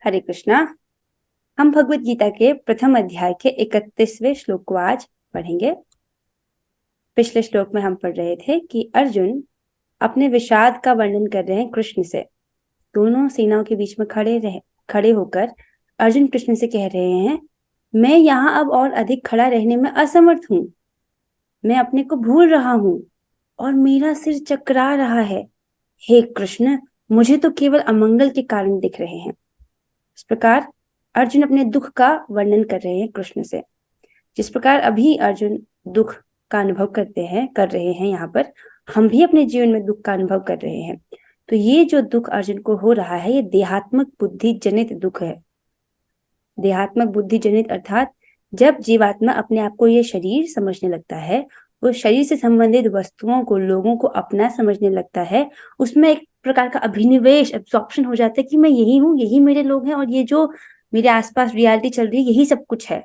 हरे कृष्णा। हम भगवत गीता के प्रथम अध्याय के 31वें श्लोक को आज पढ़ेंगे। पिछले श्लोक में हम पढ़ रहे थे कि अर्जुन अपने विषाद का वर्णन कर रहे हैं कृष्ण से। दोनों सेनाओं के बीच में खड़े होकर अर्जुन कृष्ण से कह रहे हैं, मैं यहाँ अब और अधिक खड़ा रहने में असमर्थ हूँ। मैं अपने को भूल रहा हूँ और मेरा सिर चकरा रहा है। हे कृष्ण, मुझे तो केवल अमंगल के कारण दिख रहे हैं। इस प्रकार अर्जुन अपने दुख का वर्णन कर रहे हैं कृष्ण से। जिस प्रकार अभी अर्जुन दुख का अनुभव कर रहे हैं यहाँ पर, हम भी अपने जीवन में दुख का अनुभव कर रहे हैं। तो ये जो दुख अर्जुन को हो रहा है, ये देहात्मक बुद्धि जनित दुख है। देहात्मक बुद्धि जनित अर्थात जब जीवात्मा अपने आप को ये शरीर समझने लगता है, वो शरीर से संबंधित वस्तुओं को, लोगों को अपना समझने लगता है, उसमें एक प्रकार का अभिनिवेश, एब्जॉर्प्शन हो जाता है कि मैं यही हूँ, यही मेरे लोग हैं और ये जो मेरे आसपास रियलिटी चल रही है यही सब कुछ है।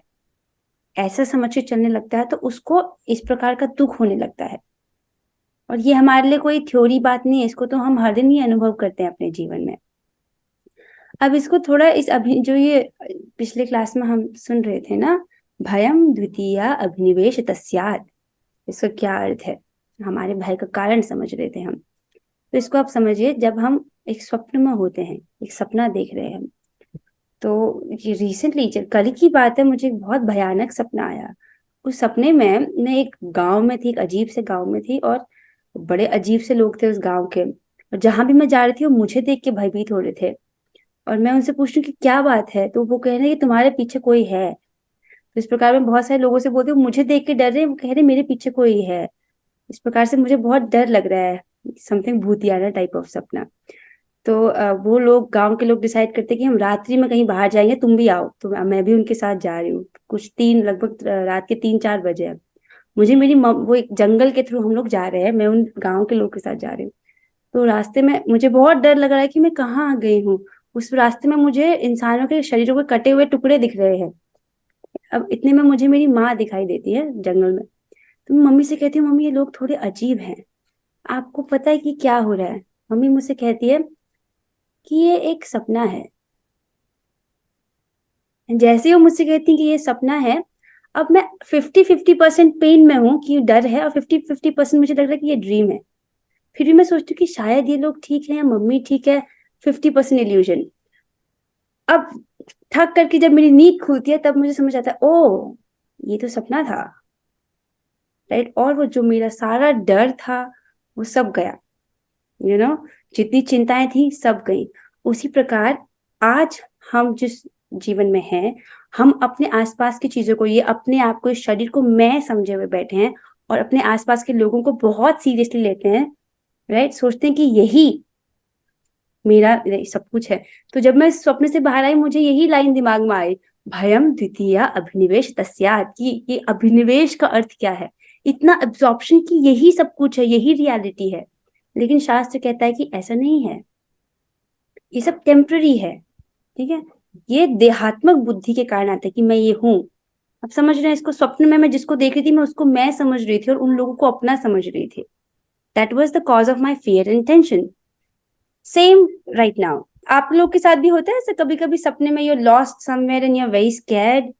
ऐसा समझ के चलने लगता है तो उसको इस प्रकार का दुख होने लगता है। और ये हमारे लिए कोई थ्योरी बात नहीं है, इसको तो हम हर दिन ही अनुभव करते हैं अपने जीवन में। अब इसको थोड़ा जो ये पिछले क्लास में हम सुन रहे थे ना, भयम द्वितीय अभिनिवेश तस्यात्, इसका क्या अर्थ है, हमारे भय का कारण समझ रहे थे हम। तो इसको आप समझिए, जब हम एक स्वप्न में होते हैं, एक सपना देख रहे हैं, तो ये रिसेंटली कल की बात है, मुझे एक बहुत भयानक सपना आया। उस सपने में मैं एक गांव में थी, एक अजीब से गांव में थी और बड़े अजीब से लोग थे उस गांव के, और जहां भी मैं जा रही थी वो मुझे देख के भयभीत हो रहे थे। और मैं उनसे पूछ रही हूँ कि क्या बात है, तो वो कह रहे हैं कि तुम्हारे पीछे कोई है। तो इस प्रकार मैं बहुत सारे लोगों से बोलती हूँ, मुझे देख के डर रहे हैं, वो कह रहे हैं मेरे पीछे कोई है। इस प्रकार से मुझे बहुत डर लग रहा है, समथिंग भूतियाना टाइप ऑफ सपना। तो वो लोग, गांव के लोग डिसाइड करते कि हम रात्रि में कहीं बाहर जाएंगे, तुम भी आओ। तो मैं भी उनके साथ जा रही हूँ। कुछ लगभग रात के 3-4 बजे है। मुझे वो एक जंगल के थ्रू हम लोग जा रहे हैं, मैं उन गांव के लोग के साथ जा रही हूँ। तो रास्ते में मुझे बहुत डर लग रहा है कि मैं कहाँ आ गई हूँ। उस रास्ते में मुझे इंसानों के शरीरों के कटे हुए टुकड़े दिख रहे हैं। अब इतने में मुझे मेरी माँ दिखाई देती है जंगल में। तो मैं मम्मी से कहती हूँ, मम्मी ये लोग थोड़े अजीब हैं, आपको पता है कि क्या हो रहा है। मम्मी मुझसे कहती है कि ये एक सपना है। जैसे ही वो मुझसे कहती कि ये सपना है, अब मैं 50-50% पेन में हूँ कि डर है, और 50-50% मुझे लग रहा है कि ये ड्रीम है। फिर भी मैं सोचती हूँ कि शायद ये लोग ठीक है या मम्मी ठीक है। 50% इल्यूजन। अब थक करके जब मेरी नींद खुलती है तब मुझे समझ आता है, ओ ये तो सपना था, राइट। और वो जो मेरा सारा डर था वो सब गया, यू नो जितनी चिंताएं थी सब गई। उसी प्रकार आज हम जिस जीवन में हैं, हम अपने आसपास की चीजों को, ये अपने आप को, इस शरीर को मैं समझे हुए बैठे हैं और अपने आसपास के लोगों को बहुत सीरियसली लेते हैं, राइट। सोचते हैं कि यही मेरा सब कुछ है। तो जब मैं स्वप्न से बाहर आई, मुझे यही लाइन दिमाग में आई, भयम द्वितीय अभिनिवेश तस्यात्, कि ये अभिनिवेश का अर्थ क्या है। इतना एब्जॉर्प्शन कि यही सब कुछ है, यही रियलिटी है। लेकिन शास्त्र कहता है कि ऐसा नहीं है, ये सब टेम्पररी है, ठीक है। ये देहात्मक बुद्धि के कारण आता है कि मैं ये हूं। अब समझ रहे हैं इसको। स्वप्न में मैं जिसको देख रही थी, मैं उसको मैं समझ रही थी और उन लोगों को अपना समझ रही थी। That was the cause of my fear and tension. Same right now. आप लोग के साथ भी होता है ऐसा कभी कभी, सपने में you're lost somewhere and you're very scared,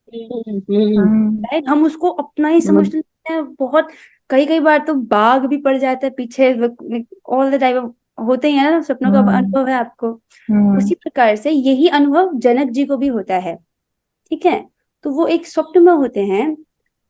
hmm. Right. हम उसको अपना ही समझ मुझ- लेते हैं बहुत। कई कई बार तो बाघ भी पड़ जाता है पीछे, ऑल द टाइम होते ही है ना, सपनों का हम्म। अनुभव है आपको। हम्म। उसी प्रकार से यही अनुभव जनक जी को भी होता है, ठीक है। तो वो एक स्वप्न में होते हैं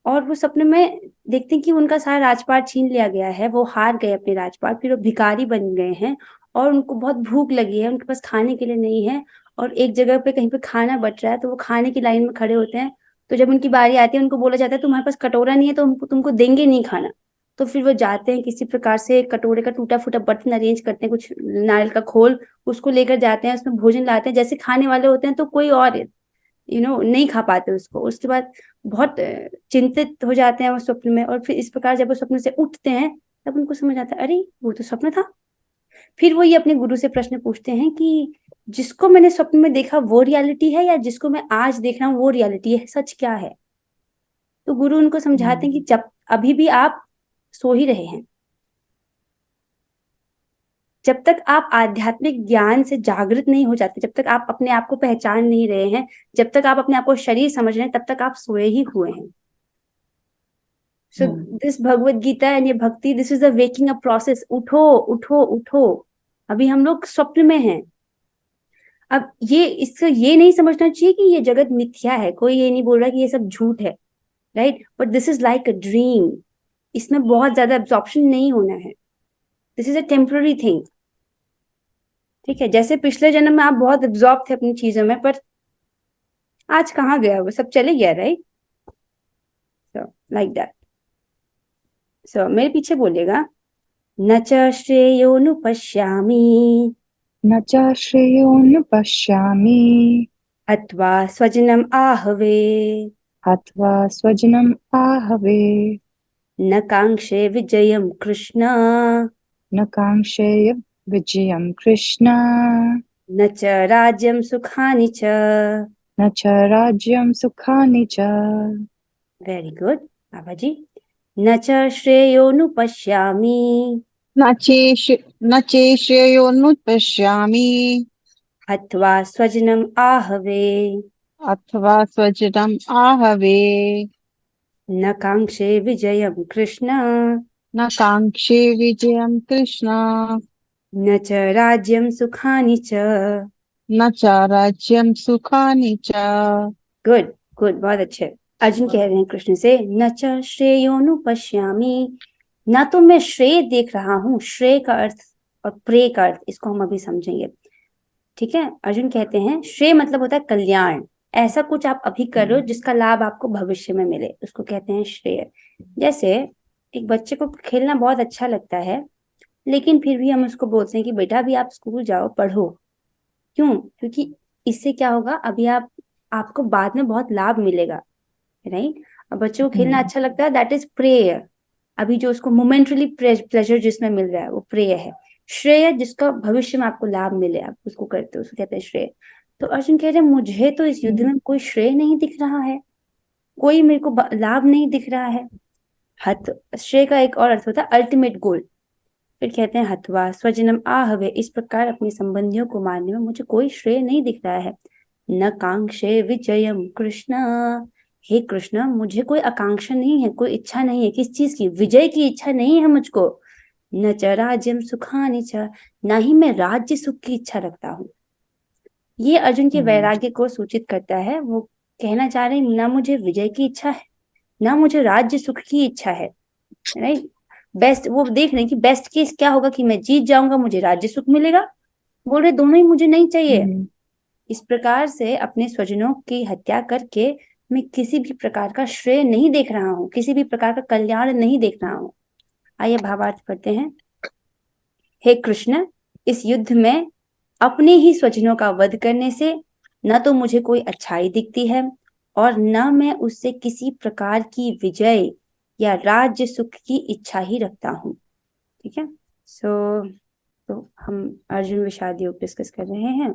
और वो सपने में देखते हैं कि उनका सारा राजपाट छीन लिया गया है, वो हार गए अपने राजपाट, फिर वो भिखारी बन गए हैं और उनको बहुत भूख लगी है, उनके पास खाने के लिए नहीं है। और एक जगह पे कहीं पे खाना बच रहा है, तो वो खाने की लाइन में खड़े होते हैं। तो जब उनकी बारी आती है, उनको बोला जाता है तुम्हारे पास कटोरा नहीं है तो हमको तुमको देंगे नहीं खाना। तो फिर वो जाते हैं, किसी प्रकार से कटोरे का टूटा फूटा बर्तन अरेंज करते हैं, कुछ नारियल का खोल, उसको लेकर जाते हैं, उसमें भोजन लाते हैं। जैसे खाने वाले होते हैं तो कोई और नहीं खा पाते उसको। उसके बाद बहुत चिंतित हो जाते हैं वो स्वप्न में, और फिर इस प्रकार जब वो स्वप्न से उठते हैं तब उनको समझ आता है, अरे वो तो स्वप्न था। फिर वो ये अपने गुरु से प्रश्न पूछते हैं कि जिसको मैंने स्वप्न में देखा वो रियलिटी है, या जिसको मैं आज देख रहा हूँ वो रियलिटी है, सच क्या है। तो गुरु उनको समझाते हैं कि जब अभी भी आप सो ही रहे हैं, जब तक आप आध्यात्मिक ज्ञान से जागृत नहीं हो जाते, जब तक आप अपने आप को पहचान नहीं रहे हैं, जब तक आप अपने आप को शरीर समझ रहे हैं, तब तक आप सोए ही हुए हैं। So this Bhagavad Gita and ये bhakti, this is a waking up process. उठो उठो उठो, अभी हम लोग स्वप्न में हैं। अब ये इससे ये नहीं समझना चाहिए कि ये जगत मिथ्या है, कोई ये नहीं बोल रहा कि ये सब झूठ है, right, but this is like a dream. इसमें बहुत ज्यादा एब्जॉर्प्शन नहीं होना है, this is a temporary thing. ठीक है, जैसे पिछले जन्म में आप बहुत एब्जॉर्ब थे अपनी चीजों में, पर आज कहाँ गया, वो सब चले गया, right. So like that. So मेरे पीछे बोलिएगा, न च श्रेयोनुपश्यामि न च श्रेयोऽनुपश्यामि हत्वा स्वजनम् आहवे हत्वा स्वजनम् आहवे न काङ्क्षे विजयं कृष्ण न काङ्क्षे विजयं कृष्ण न च राज्यं सुखानि च। न च राज्यं सुखानि च। वेरी गुड बाबा जी। न च श्रेयोनुपश्यामि न चेश्रेयोऽनुपश्यामि हत्वा स्वजनम् आहवे अथवा स्वजनम् आहवे न काङ्क्षे विजयं कृष्ण न काङ्क्षे विजयं कृष्ण न च राज्यं सुखानि च। न च राज्यं सुखानि च। गुड गुड, बहुत अच्छे। अर्जुन कह रहे हैं कृष्ण से, न च श्रेयोनुपश्यामि, ना तो मैं श्रेय देख रहा हूँ। श्रेय का अर्थ और प्रेय का अर्थ, इसको हम अभी समझेंगे। ठीक है, अर्जुन कहते हैं श्रेय मतलब होता है कल्याण, ऐसा कुछ आप अभी कर रहे हो जिसका लाभ आपको भविष्य में मिले, उसको कहते हैं श्रेय। जैसे एक बच्चे को खेलना बहुत अच्छा लगता है, लेकिन फिर भी हम उसको बोलते हैं कि बेटा अभी आप स्कूल जाओ, पढ़ो। क्यों? क्योंकि इससे क्या होगा, अभी आपको बाद में बहुत लाभ मिलेगा, राइट। अब बच्चे को खेलना अच्छा लगता है, दैट इज प्रेय। अभी जो उसको मोमेंटली प्लेजर जिसमें मिल रहा है वो प्रेय है। श्रेय जिसका भविष्य में आपको लाभ मिले, आप उसको करते हो, उसको कहते हैं श्रेय। तो अर्जुन कह रहे हैं मुझे तो इस युद्ध में कोई श्रेय नहीं दिख रहा है, कोई मेरे को लाभ नहीं दिख रहा है। हत, श्रेय का एक और अर्थ होता है अल्टीमेट गोल। फिर कहते हैं हत्वा स्वजनम आहवे, इस प्रकार अपने संबंधियों को मारने में मुझे कोई श्रेय नहीं दिख रहा है। न कांक्षे विजयम कृष्ण, हे कृष्ण मुझे कोई आकांक्षा नहीं है, कोई इच्छा नहीं है, किस चीज की? विजय की इच्छा नहीं है मुझको। न च राज्यम सुखानि च, ना ही मैं राज्य सुख की इच्छा रखता हूँ। ये अर्जुन के वैराग्य को सूचित करता है। वो कहना चाह रहे हैं ना मुझे विजय की इच्छा है, ना मुझे राज्य सुख की इच्छा है, राइट। बेस्ट, वो देख रहे हैं कि बेस्ट केस क्या होगा, कि मैं जीत जाऊंगा, मुझे राज्य सुख मिलेगा। बोल रहे दोनों ही मुझे नहीं चाहिए। इस प्रकार से अपने स्वजनों की हत्या करके मैं किसी भी प्रकार का श्रेय नहीं देख रहा हूँ, किसी भी प्रकार का कल्याण नहीं देख रहा हूँ। आइए भावार्थ पढ़ते हैं। हे कृष्ण, इस युद्ध में अपने ही स्वजनों का वध करने से न तो मुझे कोई अच्छाई दिखती है, और न मैं उससे किसी प्रकार की विजय या राज्य सुख की इच्छा ही रखता हूँ। ठीक है, तो हम अर्जुन विषाद योग डिस्कस कर रहे हैं।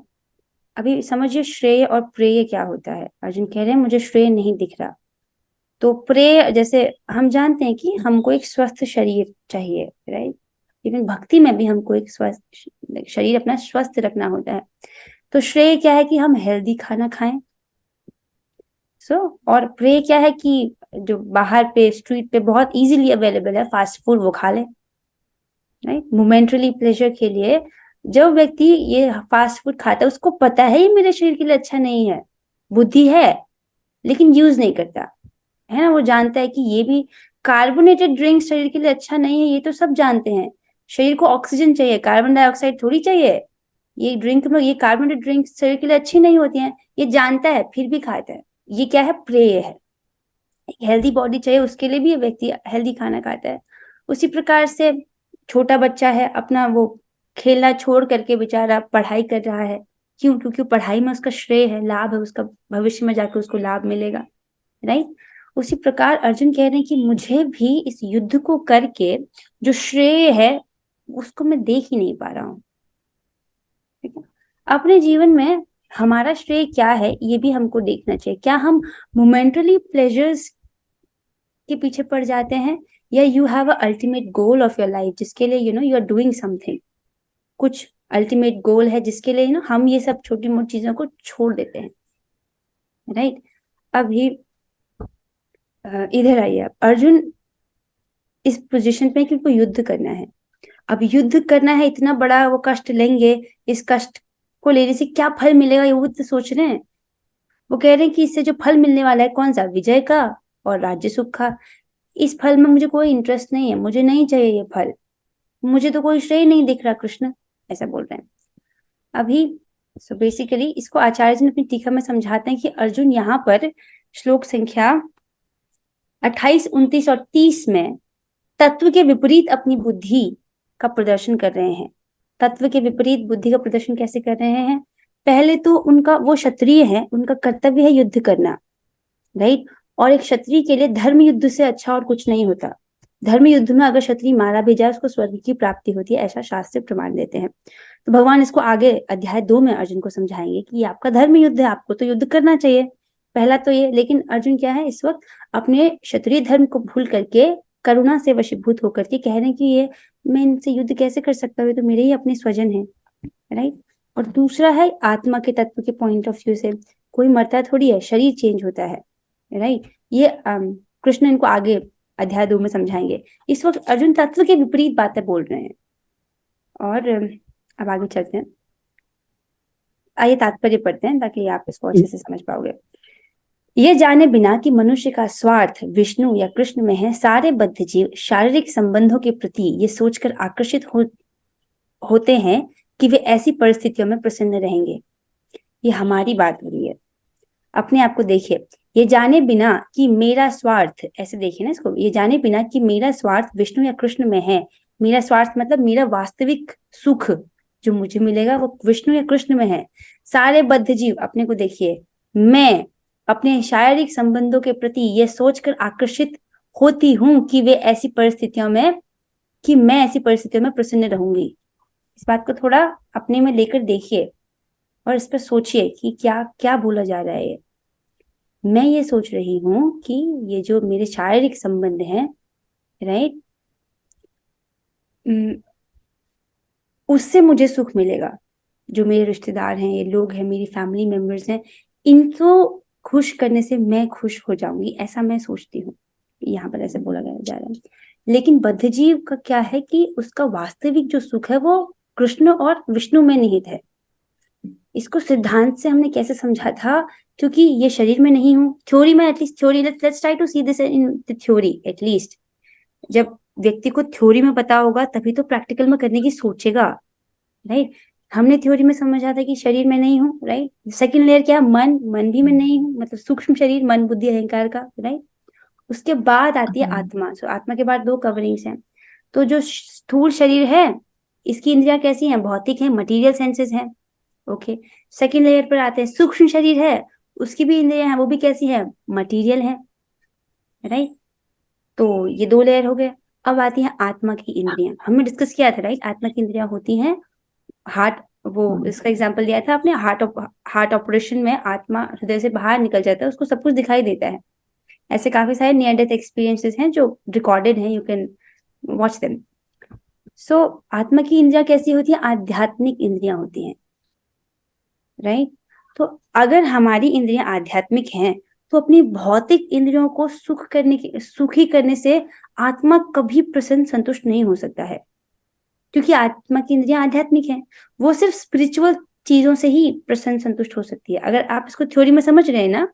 अभी समझिए श्रेय और प्रेय क्या होता है। अर्जुन कह रहे हैं मुझे श्रेय नहीं दिख रहा। तो प्रेय, जैसे हम जानते हैं कि हमको एक स्वस्थ शरीर चाहिए, राइट। लेकिन भक्ति में भी हमको एक स्वस्थ शरीर अपना स्वस्थ रखना होता है। तो श्रेय क्या है कि हम हेल्दी खाना खाएं। और प्रेय क्या है कि जो बाहर पे स्ट्रीट पे बहुत इजीली अवेलेबल है फास्ट फूड, वो खा लें, राइट, मोमेंटरी प्लेजर के लिए। जब व्यक्ति ये फास्ट फूड खाता है, उसको पता है ये मेरे शरीर के लिए अच्छा नहीं है, बुद्धि है, लेकिन यूज नहीं करता है ना। वो जानता है कि ये भी कार्बोनेटेड ड्रिंक शरीर के लिए अच्छा नहीं है, ये तो सब जानते हैं। शरीर को ऑक्सीजन चाहिए, कार्बन डाइऑक्साइड थोड़ी चाहिए। ये ड्रिंक में, ये कार्बोनेटेड ड्रिंक शरीर के लिए अच्छी नहीं होती हैं, ये जानता है फिर भी खाता है। ये क्या है? प्रेय है। एक हेल्दी बॉडी चाहिए, उसके लिए भी ये व्यक्ति हेल्दी खाना खाता है। उसी प्रकार से छोटा बच्चा है, अपना वो खेलना छोड़ करके बेचारा पढ़ाई कर रहा है। क्यों? क्योंकि पढ़ाई में उसका श्रेय है, लाभ है, उसका भविष्य में जाकर उसको लाभ मिलेगा, राइट। उसी प्रकार अर्जुन कह रहे हैं कि मुझे भी इस युद्ध को करके जो श्रेय है उसको मैं देख ही नहीं पा रहा हूँ। ठीक है, अपने जीवन में हमारा श्रेय क्या है ये भी हमको देखना चाहिए। क्या हम मोमेंटली प्लेजर्स के पीछे पड़ जाते हैं, या you have a ultimate goal of your life जिसके लिए यू आर डूइंग समथिंग। कुछ अल्टीमेट गोल है जिसके लिए ना हम ये सब छोटी मोटी चीजों को छोड़ देते हैं, राइट। अभी इधर आइए आप। अर्जुन इस पोजीशन पे कि उनको युद्ध करना है। अब युद्ध करना है, इतना बड़ा वो कष्ट लेंगे, इस कष्ट को लेने से क्या फल मिलेगा ये वो तो सोच रहे हैं। वो कह रहे हैं कि इससे जो फल मिलने वाला है कौन सा, विजय का और राज्य सुख का। इस फल में मुझे कोई इंटरेस्ट नहीं है, मुझे नहीं चाहिए ये फल, मुझे तो कोई श्रेय नहीं दिख रहा, कृष्ण ऐसा बोल रहे हैं अभी। सो बेसिकली इसको आचार्य जी ने अपनी टीका में समझाते हैं कि अर्जुन यहाँ पर श्लोक संख्या 28, 29 और 30 में तत्व के विपरीत अपनी बुद्धि का प्रदर्शन कर रहे हैं। तत्व के विपरीत बुद्धि का प्रदर्शन कैसे कर रहे हैं? पहले तो उनका, वो क्षत्रिय है, उनका कर्तव्य है युद्ध करना, राइट। और एक क्षत्रिय के लिए धर्म युद्ध से अच्छा और कुछ नहीं होता। धर्म युद्ध में अगर क्षत्रिय मारा भी जाए उसको स्वर्ग की प्राप्ति होती है, ऐसा शास्त्र प्रमाण देते हैं। तो भगवान इसको आगे अध्याय 2 में अर्जुन को समझाएंगे कि ये आपका धर्म युद्ध है, आपको तो युद्ध करना चाहिए, पहला तो ये। लेकिन अर्जुन क्या है, इस वक्त अपने क्षत्रिय धर्म को भूल करके करुणा से वशीभूत होकर के कह रहे हैं कि ये मैं इनसे युद्ध कैसे कर सकता हूँ, तो मेरे ही अपने स्वजन है, राइट। और दूसरा है आत्मा के तत्व के पॉइंट ऑफ व्यू से, कोई मरता थोड़ी है, शरीर चेंज होता है, राइट। ये कृष्ण इनको आगे अध्याय 2 में समझाएंगे। इस वक्त अर्जुन तत्व के विपरीत बातें बोल रहे हैं। और अब आगे चलते हैं, आइए तात्पर्य पढ़ते हैं ताकि आप इसको अच्छे से समझ पाओगे। ये जाने बिना कि मनुष्य का स्वार्थ विष्णु या कृष्ण में है, सारे बद्ध जीव शारीरिक संबंधों के प्रति ये सोचकर आकर्षित होते हैं कि वे ऐसी परिस्थितियों में प्रसन्न रहेंगे। ये हमारी बात हो रही है, अपने आप को देखिए। ये जाने बिना कि मेरा स्वार्थ, ऐसे देखिए ना इसको, ये जाने बिना कि मेरा स्वार्थ विष्णु या कृष्ण में है। मेरा स्वार्थ मतलब मेरा वास्तविक सुख जो मुझे मिलेगा वो विष्णु या कृष्ण में है। सारे बद्ध जीव, अपने को देखिए, मैं अपने शारीरिक संबंधों के प्रति ये सोचकर आकर्षित होती हूँ कि वे ऐसी परिस्थितियों में, कि मैं ऐसी परिस्थितियों में प्रसन्न रहूंगी। इस बात को थोड़ा अपने में लेकर देखिए और इस पर सोचिए कि क्या क्या बोला जा रहा है। ये मैं ये सोच रही हूँ कि ये जो मेरे शारीरिक संबंध हैं, राइट, उससे मुझे सुख मिलेगा। जो मेरे रिश्तेदार हैं, ये लोग हैं, मेरी फैमिली मेंबर्स हैं, इनको खुश करने से मैं खुश हो जाऊंगी, ऐसा मैं सोचती हूँ। यहाँ पर ऐसे बोला गया जा रहा है। लेकिन बद्ध जीव का क्या है कि उसका वास्तविक जो सुख है वो कृष्ण और विष्णु में निहित है। इसको सिद्धांत से हमने कैसे समझा था, क्योंकि ये शरीर में नहीं हूँ। थ्योरी में, at least theory, let's try to see this in the theory at least. जब व्यक्ति को थ्योरी में पता होगा तभी तो प्रैक्टिकल में करने की सोचेगा, राइट। हमने थ्योरी में समझा था कि शरीर में नहीं हूँ, राइट। सेकंड लेयर क्या, मन, मन भी मैं नहीं हूँ, मतलब सूक्ष्म शरीर, मन बुद्धि अहंकार का, राइट। उसके बाद आती है आत्मा। सो आत्मा के बाद 2 कवरिंग्स हैं। तो जो स्थूल शरीर है, इसकी इंद्रियां कैसी हैं, भौतिक हैं, मटेरियल सेंसेस हैं, ओके। सेकंड लेयर पर आते हैं, सूक्ष्म शरीर है, उसकी भी इंद्रियां हैं, वो भी कैसी है, मटेरियल है, राइट। तो ये 2 लेयर हो गए। अब आती है आत्मा की इंद्रियां। हमने डिस्कस किया था, राइट। आत्मा की इंद्रियां होती हैं हार्ट, वो इसका एग्जांपल दिया था आपने, हार्ट ऑपरेशन में आत्मा हृदय से बाहर निकल जाता है, उसको सब कुछ दिखाई देता है। ऐसे काफी सारे नियर डेथ एक्सपीरियंसेस हैं जो रिकॉर्डेड हैं, यू कैन वॉच देम। सो आत्मा की इंद्रियां कैसी होती है, आध्यात्मिक इंद्रियां होती हैं, राइट। तो अगर हमारी इंद्रियां आध्यात्मिक हैं तो अपनी भौतिक इंद्रियों को सुखी करने से आत्मा कभी प्रसन्न संतुष्ट नहीं हो सकता है, क्योंकि आत्मा की इंद्रियां आध्यात्मिक हैं। वो सिर्फ स्पिरिचुअल चीजों से ही प्रसन्न संतुष्ट हो सकती है। अगर आप इसको थ्योरी में समझ रहे हैं ना,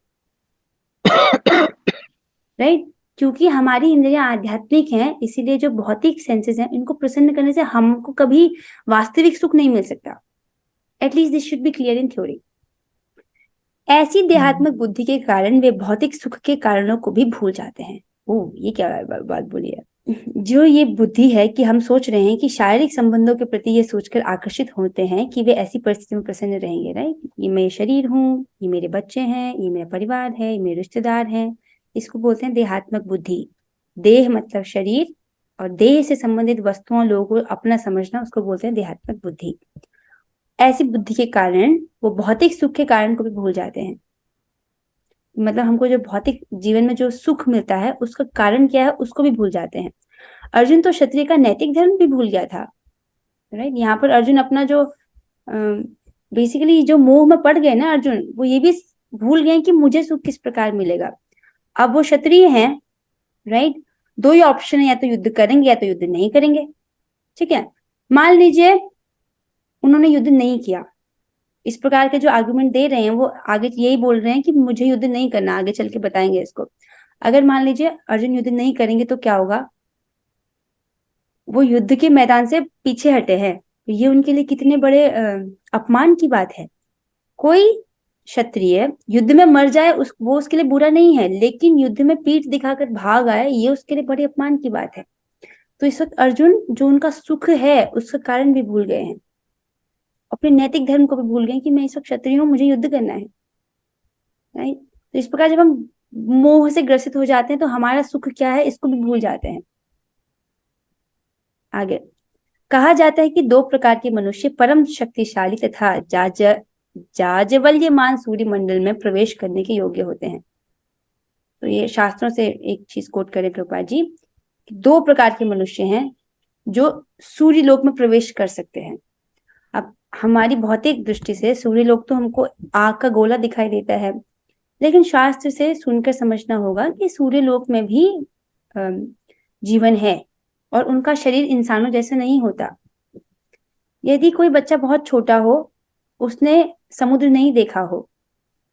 राइट। क्योंकि हमारी इंद्रियां आध्यात्मिक हैं, इसीलिए जो भौतिक सेंसेस हैं इनको प्रसन्न करने से हमको कभी वास्तविक सुख नहीं मिल सकता। At least this should be clear in theory. ऐसी देहात्मक बुद्धि के कारण वे भौतिक सुख के कारणों को भी भूल जाते हैं। ओह, ये क्या बात बोली है। जो ये बुद्धि है कि हम सोच रहे हैं कि शारीरिक संबंधों के प्रति ये सोचकर आकर्षित होते हैं कि वे ऐसी परिस्थिति में प्रसन्न रहेंगे, राइट। ये मैं शरीर हूँ, ये मेरे बच्चे हैं, ये मेरा परिवार है, ये मेरे रिश्तेदार हैं, इसको बोलते हैं देहात्मक बुद्धि। देह मतलब शरीर, और देह से संबंधित वस्तुओं, लोगों को अपना समझना, उसको बोलते हैं देहात्मक बुद्धि। ऐसी बुद्धि के कारण वो भौतिक सुख के कारण को भी भूल जाते हैं। मतलब हमको जो भौतिक जीवन में जो सुख मिलता है उसका कारण क्या है उसको भी भूल जाते हैं। अर्जुन तो क्षत्रिय का नैतिक धर्म भी भूल गया था, राइट। यहाँ पर अर्जुन अपना जो बेसिकली जो मोह में पड़ गए ना अर्जुन, वो ये भी भूल गए कि मुझे सुख किस प्रकार मिलेगा। अब वो क्षत्रिय हैं, राइट। दो ही ऑप्शन है, या तो युद्ध करेंगे या तो युद्ध नहीं करेंगे। ठीक है, मान लीजिए उन्होंने युद्ध नहीं किया। इस प्रकार के जो आर्गुमेंट दे रहे हैं वो आगे यही बोल रहे हैं कि मुझे युद्ध नहीं करना, आगे चल के बताएंगे इसको। अगर मान लीजिए अर्जुन युद्ध नहीं करेंगे तो क्या होगा, वो युद्ध के मैदान से पीछे हटे हैं, तो ये उनके लिए कितने बड़े अपमान की बात है। कोई क्षत्रिय युद्ध में मर जाए वो उसके लिए बुरा नहीं है, लेकिन युद्ध में पीठ दिखाकर भाग आए ये उसके लिए बड़े अपमान की बात है। तो इस वक्त अर्जुन जो उनका सुख है उसका कारण भी भूल गए हैं, अपने नैतिक धर्म को भी भूल गए कि मैं इस वक्त क्षत्रिय हूँ, मुझे युद्ध करना है। राइट। तो इस प्रकार जब हम मोह से ग्रसित हो जाते हैं तो हमारा सुख क्या है इसको भी भूल जाते हैं। आगे कहा जाता है कि दो प्रकार के मनुष्य परम शक्तिशाली तथा जाज्वल्यमान सूर्य मंडल में प्रवेश करने के योग्य होते हैं। तो ये शास्त्रों से एक चीज कोट करें प्रभुपाद जी, दो प्रकार के मनुष्य हैं जो सूर्य लोक में प्रवेश कर सकते हैं। अब हमारी भौतिक दृष्टि से सूर्य लोक तो हमको आग का गोला दिखाई देता है, लेकिन शास्त्र से सुनकर समझना होगा कि सूर्य लोक में भी जीवन है और उनका शरीर इंसानों जैसे नहीं होता। यदि कोई बच्चा बहुत छोटा हो, उसने समुद्र नहीं देखा हो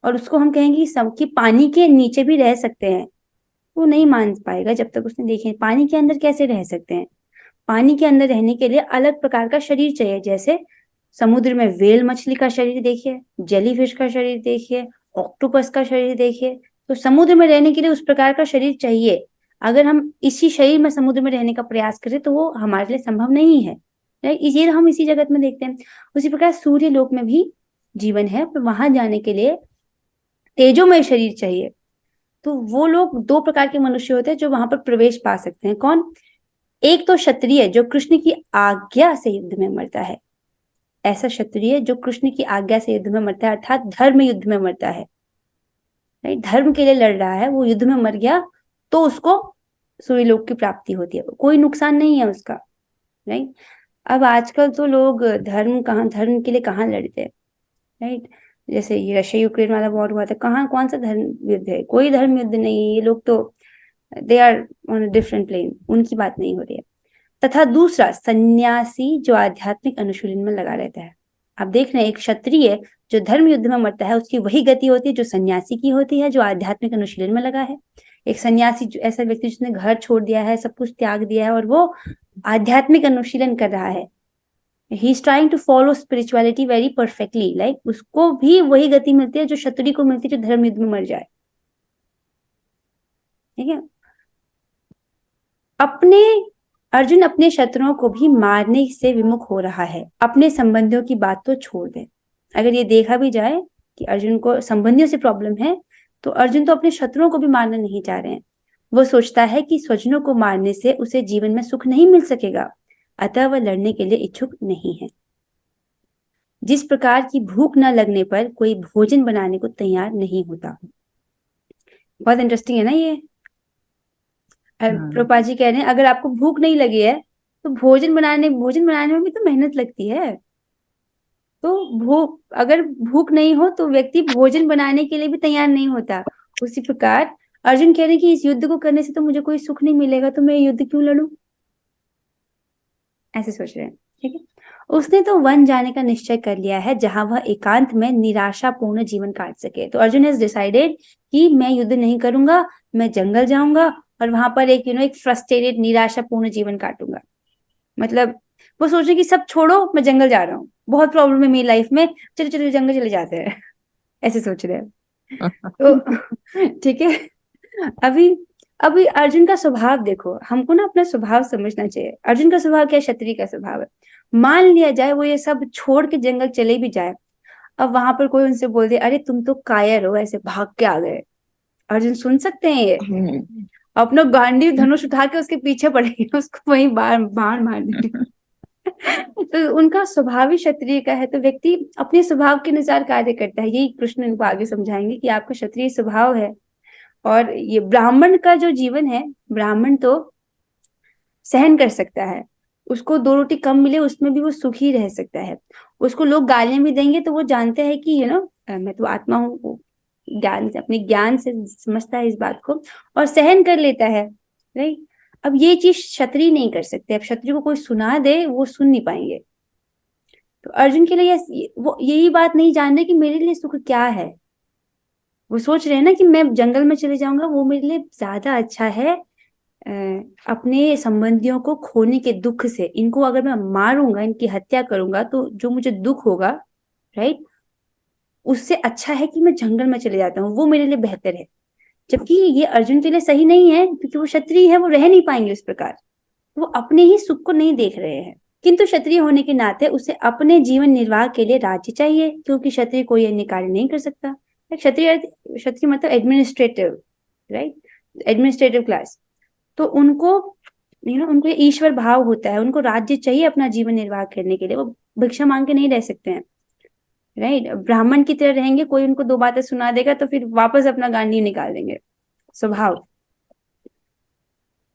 और उसको हम कहेंगे कि पानी के नीचे भी रह सकते हैं, वो नहीं मान पाएगा जब तक उसने देखे पानी के अंदर कैसे रह सकते हैं। पानी के अंदर रहने के लिए अलग प्रकार का शरीर चाहिए। जैसे समुद्र में व्हेल मछली का शरीर देखिए, जेलीफिश का शरीर देखिए, ऑक्टोपस का शरीर देखिए। तो समुद्र में रहने के लिए उस प्रकार का शरीर चाहिए। अगर हम इसी शरीर में समुद्र में रहने का प्रयास करें तो वो हमारे लिए संभव नहीं है। ये हम इसी जगत में देखते हैं। उसी प्रकार सूर्य लोक में भी जीवन है, पर वहां जाने के लिए तेजोमय शरीर चाहिए। तो वो लोग दो प्रकार के मनुष्य होते हैं जो वहां पर प्रवेश पा सकते हैं। कौन? एक तो क्षत्रिय जो कृष्ण की आज्ञा से युद्ध में मरता है। ऐसा क्षत्रिय जो कृष्ण की आज्ञा से युद्ध में मरता है, अर्थात धर्म युद्ध में मरता है, धर्म के लिए लड़ रहा है, वो युद्ध में मर गया तो उसको सूर्य लोक की प्राप्ति होती है, कोई नुकसान नहीं है उसका। राइट। अब आजकल तो लोग धर्म के लिए कहाँ लड़ते हैं। राइट। जैसे ये रशिया यूक्रेन वाला वॉर हुआ था, कहाँ कौन सा धर्म युद्ध है? कोई धर्म युद्ध नहीं है। ये लोग तो they are on a different plane, उनकी बात नहीं हो रही है। तथा दूसरा सन्यासी जो आध्यात्मिक अनुशीलन में लगा रहता है। आप देख रहे हैं एक क्षत्रिय जो धर्म युद्ध में मरता है उसकी वही गति होती है जो सन्यासी की होती है, जो आध्यात्मिक अनुशीलन में लगा है। एक सन्यासी जो ऐसा व्यक्ति जिसने घर छोड़ दिया है, सब कुछ त्याग दिया है और वो आध्यात्मिक अनुशीलन कर रहा है, he is trying to follow spirituality very perfectly, like उसको भी वही गति मिलती है जो क्षत्रिय को मिलती है जो धर्म युद्ध में मर जाए। ठीक है। अर्जुन अपने शत्रुओं को भी मारने से विमुख हो रहा है। अपने संबंधियों की बात तो छोड़ दे। अगर ये देखा भी जाए कि अर्जुन को संबंधियों से प्रॉब्लम है, तो अर्जुन तो अपने शत्रुओं को भी मारना नहीं चाह रहे हैं। वो सोचता है कि स्वजनों को मारने से उसे जीवन में सुख नहीं मिल सकेगा, अतः वह लड़ने के लिए इच्छुक नहीं है। जिस प्रकार की भूख न लगने पर कोई भोजन बनाने को तैयार नहीं होता। बहुत इंटरेस्टिंग है ना ये। प्रभुपाद जी कह रहे हैं अगर आपको भूख नहीं लगी है तो भोजन बनाने में भी तो मेहनत लगती है। तो अगर भूख नहीं हो तो व्यक्ति भोजन बनाने के लिए भी तैयार नहीं होता। उसी प्रकार अर्जुन कह रहे हैं कि इस युद्ध को करने से तो मुझे कोई सुख नहीं मिलेगा, तो मैं युद्ध क्यों लड़ूं, ऐसे सोच रहे हैं। ठीक है। उसने तो वन जाने का निश्चय कर लिया है जहां वह एकांत में निराशापूर्ण जीवन काट सके। तो अर्जुन हैज डिसाइडेड कि मैं युद्ध नहीं करूंगा, मैं जंगल जाऊंगा और वहां पर एक फ्रस्ट्रेटेड निराशापूर्ण जीवन काटूंगा। मतलब वो सोच रहे कि सब छोड़ो, मैं जंगल जा रहा हूँ, बहुत प्रॉब्लम है मेरी लाइफ में, चलो चलो जंगल चले जाते हैं, ऐसे सोच रहे हैं। तो ठीक है। अभी अभी अर्जुन का स्वभाव देखो, हमको ना अपना स्वभाव समझना चाहिए। अर्जुन का स्वभाव क्या, क्षत्रिय का स्वभाव है। मान लिया जाए वो ये सब छोड़ के जंगल चले भी जाए, अब वहां पर कोई उनसे बोल दे अरे तुम तो कायर हो, ऐसे भाग के आ गए, अर्जुन सुन सकते हैं ये? अपना गांडीव धनुष उठा के उसके पीछे पड़ेंगे, उसको वहीं बाण मार देंगे। तो उनका स्वभाव ही क्षत्रिय का है। तो व्यक्ति अपने स्वभाव के अनुसार कार्य करता है। यही कृष्ण उनको आगे समझाएंगे कि आपका क्षत्रिय स्वभाव है। और ये ब्राह्मण का जो जीवन है, ब्राह्मण तो सहन कर सकता है, उसको 2 रोटी कम मिले उसमें भी वो सुखी रह सकता है। उसको लोग गालियां भी देंगे तो वो जानते हैं कि मैं तो आत्मा हूँ, वो ज्ञान से, अपने ज्ञान से समझता है इस बात को और सहन कर लेता है। राइट। अब ये चीज क्षत्रिय नहीं कर सकते। अब क्षत्रिय को कोई सुना दे वो सुन नहीं पाएंगे। तो अर्जुन के लिए वो यही बात नहीं जान रहे कि मेरे लिए सुख क्या है। वो सोच रहे हैं ना कि मैं जंगल में चले जाऊंगा वो मेरे लिए ज्यादा अच्छा है अपने संबंधियों को खोने के दुख से। इनको अगर मैं मारूंगा, इनकी हत्या करूंगा तो जो मुझे दुख होगा, राइट, उससे अच्छा है कि मैं जंगल में चले जाता हूँ, वो मेरे लिए बेहतर है। जबकि ये अर्जुन के लिए सही नहीं है क्योंकि वो क्षत्रिय है, वो रह नहीं पाएंगे उस प्रकार। वो अपने ही सुख को नहीं देख रहे हैं। किंतु क्षत्रिय होने के नाते उसे अपने जीवन निर्वाह के लिए राज्य चाहिए क्योंकि क्षत्रिय कोई अन्य कार्य नहीं कर सकता। क्षत्रिय क्षत्रिय मतलब एडमिनिस्ट्रेटिव, राइट, एडमिनिस्ट्रेटिव क्लास। तो उनको उनको ईश्वर भाव होता है, उनको राज्य चाहिए अपना जीवन निर्वाह करने के लिए। वो भिक्षा मांग के नहीं रह सकते हैं। राइट। ब्राह्मण की तरह रहेंगे, कोई उनको 2 बातें सुना देगा तो फिर वापस अपना गांडी निकाल देंगे, स्वभाव।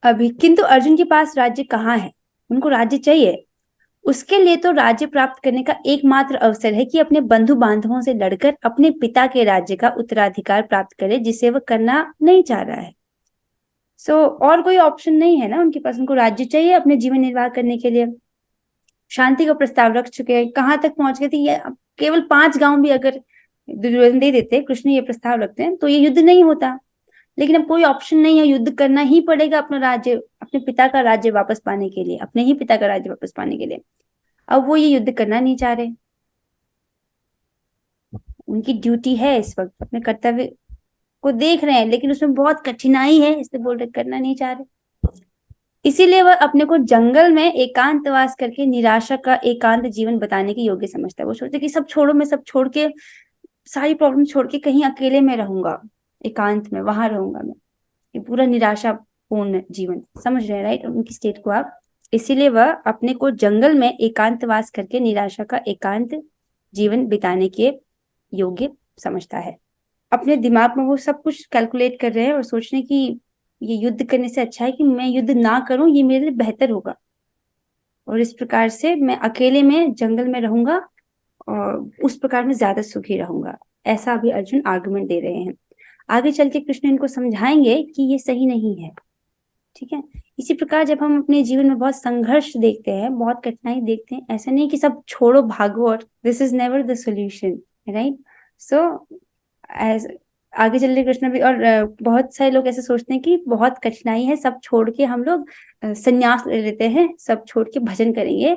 अभी किंतु अर्जुन के पास राज्य कहाँ है? उनको राज्य चाहिए। उसके लिए तो राज्य प्राप्त करने का एकमात्र अवसर है कि अपने बंधु बांधवों से लड़कर अपने पिता के राज्य का उत्तराधिकार प्राप्त करे, जिसे वह करना नहीं चाह रहा है। और कोई ऑप्शन नहीं है ना उनके पास। उनको राज्य चाहिए अपने जीवन निर्वाह करने के लिए। शांति का प्रस्ताव रख चुके हैं, कहाँ तक पहुंच गए थे ये। केवल 5 गांव भी अगर दुर्योधन दे देते, कृष्ण ये प्रस्ताव रखते हैं तो ये युद्ध नहीं होता। लेकिन अब कोई ऑप्शन नहीं है, युद्ध करना ही पड़ेगा अपना राज्य, अपने पिता का राज्य वापस पाने के लिए, अपने ही पिता का राज्य वापस पाने के लिए। अब वो ये युद्ध करना नहीं चाह रहे। उनकी ड्यूटी है इस वक्त, अपने कर्तव्य को देख रहे हैं लेकिन उसमें बहुत कठिनाई है, इसलिए बोल रहे करना नहीं चाह रहे। इसीलिए वह अपने को जंगल में एकांतवास करके निराशा का एकांत जीवन बताने के योग्य समझता है। वो सोचते कि सब छोड़ो, मैं सब छोड़ के, सारी प्रॉब्लम छोड़ के कहीं अकेले में रहूंगा, एकांत में, वहां रहूंगा मैं। ये पूरा निराशा पूर्ण जीवन, समझ रहे हैं राइट उनकी स्टेट को आप। इसीलिए वह अपने को जंगल में एकांतवास करके निराशा का एकांत जीवन बिताने के योग्य समझता है। अपने दिमाग में वो सब कुछ कैलकुलेट कर रहे हैं और सोच रहे हैं कि ये युद्ध करने से अच्छा है कि मैं युद्ध ना करूं, ये मेरे लिए बेहतर होगा। और इस प्रकार से मैं अकेले में जंगल में रहूंगा और उस प्रकार में ज्यादा सुखी रहूंगा। ऐसा अभी अर्जुन आर्गुमेंट दे रहे हैं। आगे चल के कृष्ण इनको समझाएंगे कि ये सही नहीं है। ठीक है। इसी प्रकार जब हम अपने जीवन में बहुत संघर्ष देखते हैं, बहुत कठिनाई देखते हैं, ऐसा नहीं कि सब छोड़ो भागो, और this is never the solution, right. So as आगे चल रहे कृष्ण भी, और बहुत सारे लोग ऐसे सोचते हैं कि बहुत कठिनाई है, सब छोड़ के हम लोग संन्यास ले लेते हैं, सब छोड़ के भजन करेंगे,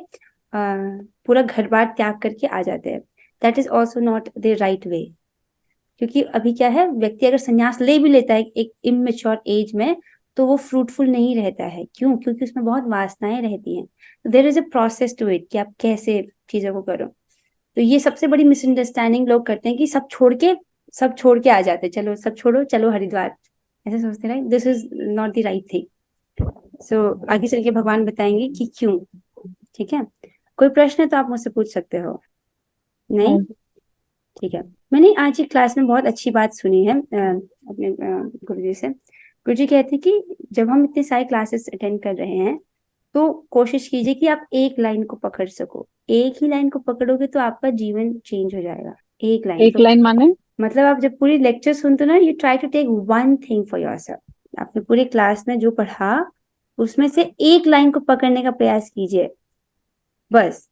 पूरा घर बार त्याग करके आ जाते हैं। That is also not the right way. क्योंकि अभी क्या है, व्यक्ति अगर संन्यास ले भी लेता है एक इमेच्योर एज में तो वो फ्रूटफुल नहीं रहता है। क्यों? क्योंकि उसमें बहुत वासनाएं रहती हैं। There is a process to it कि आप कैसे चीजों को करो। तो ये सबसे बड़ी मिसअंडरस्टैंडिंग लोग करते हैं कि सब छोड़ के आ जाते, चलो सब छोड़ो, चलो हरिद्वार, ऐसे सोचते हैं। This is not the right thing. So आगे चल के भगवान बताएंगे कि क्यों। ठीक है। कोई प्रश्न है तो आप मुझसे पूछ सकते हो। नहीं? ठीक है। मैंने आज की क्लास में बहुत अच्छी बात सुनी है अपने गुरुजी से। गुरुजी कहते हैं कि जब हम इतने सारे क्लासेस अटेंड कर रहे हैं तो कोशिश कीजिए कि आप एक लाइन को पकड़ सको। एक ही लाइन को पकड़ोगे तो आपका जीवन चेंज हो जाएगा। एक लाइन एक तो लाइन माने? मतलब आप जब पूरी लेक्चर सुनते हो ना, you try to take one thing for yourself. आपने पूरी क्लास में जो पढ़ा उसमें से एक लाइन को पकड़ने का प्रयास कीजिए बस,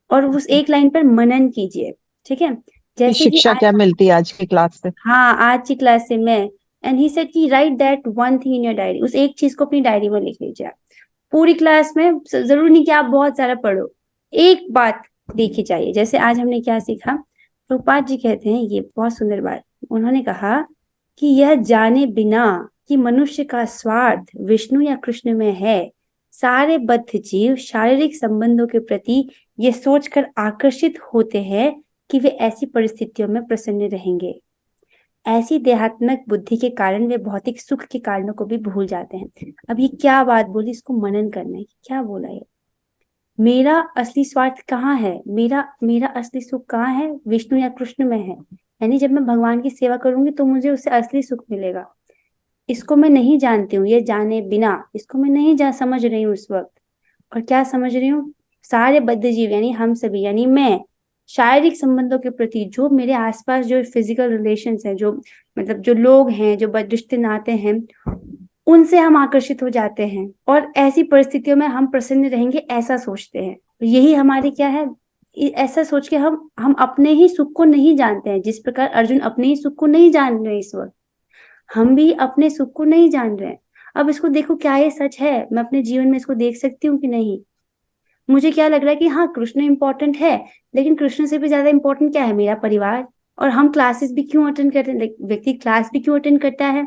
और उस एक लाइन पर मनन कीजिए। ठीक है। की जैसे कि शिक्षा क्या मिलती है आज की क्लास से? हाँ, आज की क्लास से मैं, एंड ही सेड कि right that one thing in your diary. उस एक चीज को अपनी डायरी में लिख लीजिए आप। पूरी क्लास में जरूरी नहीं कि आप बहुत सारा पढ़ो, एक बात देखी चाहिए। जैसे आज हमने क्या सीखा, प्रभुपाद जी कहते हैं ये बहुत सुंदर बात। उन्होंने कहा कि यह जाने बिना कि मनुष्य का स्वार्थ विष्णु या कृष्ण में है, सारे बद्ध जीव शारीरिक संबंधों के प्रति ये सोचकर आकर्षित होते हैं कि वे ऐसी परिस्थितियों में प्रसन्न रहेंगे। ऐसी देहात्मक बुद्धि के कारण वे भौतिक सुख के कारणों को भी भूल जाते हैं। अब ये क्या बात बोली, इसको मनन करना है। क्या बोला है? मेरा असली स्वार्थ कहाँ है, मेरा मेरा असली सुख कहाँ है? विष्णु या कृष्ण में है। यानी जब मैं भगवान की सेवा करूंगी तो मुझे उससे असली सुख मिलेगा। इसको मैं नहीं जानती हूँ, ये जाने बिना, इसको मैं नहीं समझ रही हूँ इस वक्त। और क्या समझ रही हूँ, सारे बद्ध जीव यानी हम सभी, यानी मैं, शारीरिक संबंधों के प्रति, जो मेरे आसपास जो फिजिकल रिलेशंस हैं, जो मतलब जो लोग हैं, जो रिश्ते नाते हैं, उनसे हम आकर्षित हो जाते हैं और ऐसी परिस्थितियों में हम प्रसन्न रहेंगे ऐसा सोचते हैं। तो यही हमारी क्या है, ऐसा सोच के हम अपने ही सुख को नहीं जानते हैं। जिस प्रकार अर्जुन अपने ही सुख को नहीं जान रहे इस वक्त, हम भी अपने सुख को नहीं जान रहे हैं। अब इसको देखो, क्या ये सच है? मैं अपने जीवन में इसको देख सकती हूँ कि नहीं? मुझे क्या लग रहा है कि हाँ, कृष्ण इंपॉर्टेंट है, लेकिन कृष्ण से भी ज्यादा इंपॉर्टेंट क्या है? मेरा परिवार। और हम क्लासेस भी क्यों अटेंड करते हैं? व्यक्ति क्लास भी क्यों अटेंड करता है?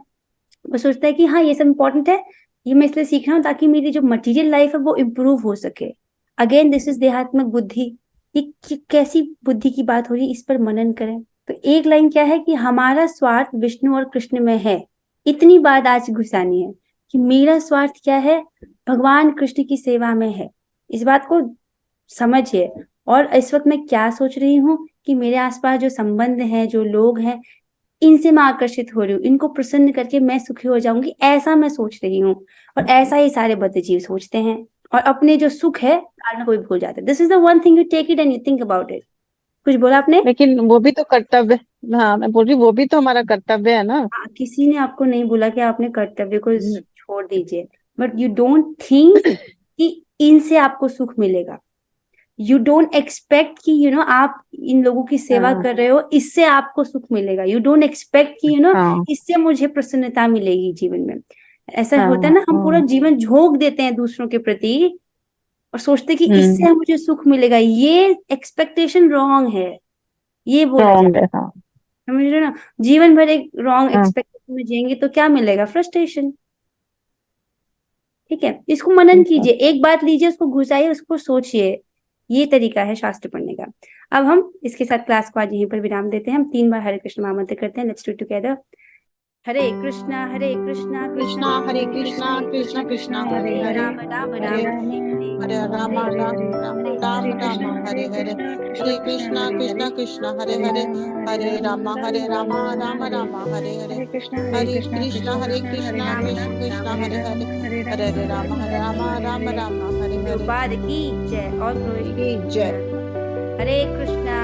वो सोचता है कि हाँ, ये सब इंपॉर्टेंट है, ये मैं इसलिए सीख रहा हूँ ताकि मेरी जो मटेरियल लाइफ है वो इम्प्रूव हो सके। अगेन दिस इज देहात्मक बुद्धि। ये कैसी बुद्धि की बात हो रही है, इस पर मनन करें। तो एक लाइन क्या है कि हमारा स्वार्थ विष्णु और कृष्ण में है। इतनी बात आज घुसानी है कि मेरा स्वार्थ क्या है, भगवान कृष्ण की सेवा में है। इस बात को समझिए। और इस वक्त मैं क्या सोच रही हूँ कि मेरे आसपास जो संबंध हैं, जो लोग हैं, इनसे मैं आकर्षित हो रही हूँ, इनको प्रसन्न करके मैं सुखी हो जाऊंगी, ऐसा मैं सोच रही हूँ। और ऐसा ही सारे बद्ध जीव सोचते हैं और अपने जो सुख है कारण को भी भूल जाते हैं। This is the one thing, you take it and you think about it. कुछ बोला आपने? लेकिन वो भी तो कर्तव्य, हाँ मैं बोल रही हूँ, वो भी तो हमारा कर्तव्य है ना। हाँ, किसी ने आपको नहीं बोला कि आपने कर्तव्य को हम्म, छोड़ दीजिए, बट यू डोंट थिंक कि इनसे आपको सुख मिलेगा। यू डोंट एक्सपेक्ट कि आप इन लोगों की सेवा हाँ कर रहे हो, इससे आपको सुख मिलेगा। यू डोंट एक्सपेक्ट कि हाँ इससे मुझे प्रसन्नता मिलेगी जीवन में। ऐसा हाँ होता है ना, हम पूरा हाँ। जीवन झोंक देते हैं दूसरों के प्रति और सोचते कि हम्म। इससे मुझे सुख मिलेगा। ये एक्सपेक्टेशन रॉन्ग है, ये बोला जाए। रॉन्ग है, हाँ समझ रहे हो ना? जीवन भर एक रॉन्ग हाँ। एक्सपेक्टेशन में जिएंगे तो क्या मिलेगा? फ्रस्ट्रेशन। ठीक है, इसको मनन ठीक है। कीजिए, एक बात लीजिए, उसको घुसाइए, उसको सोचिए। ये तरीका है शास्त्र पढ़ने का। अब हम इसके साथ क्लास को आज यहीं पर विराम देते हैं। हम 3 बार हरे कृष्ण महामंत्र करते हैं। Let's do together. Hare Krishna Krishna Krishna Hare Krishna Krishna Krishna Hare Hare Hare, Rama Rama Hare Rama Hare Hare Rama Hare Rama Rama Rama Rama Hare Hare, Hare Krishna Krishna Krishna Hare Hare, Hare Rama Rama Rama Hare Hare, Hare Krishna Krishna Krishna Hare Hare, Hare Hare Rama Rama Hare Hare. Prabhupada की जय। और की जय। हरे कृष्णा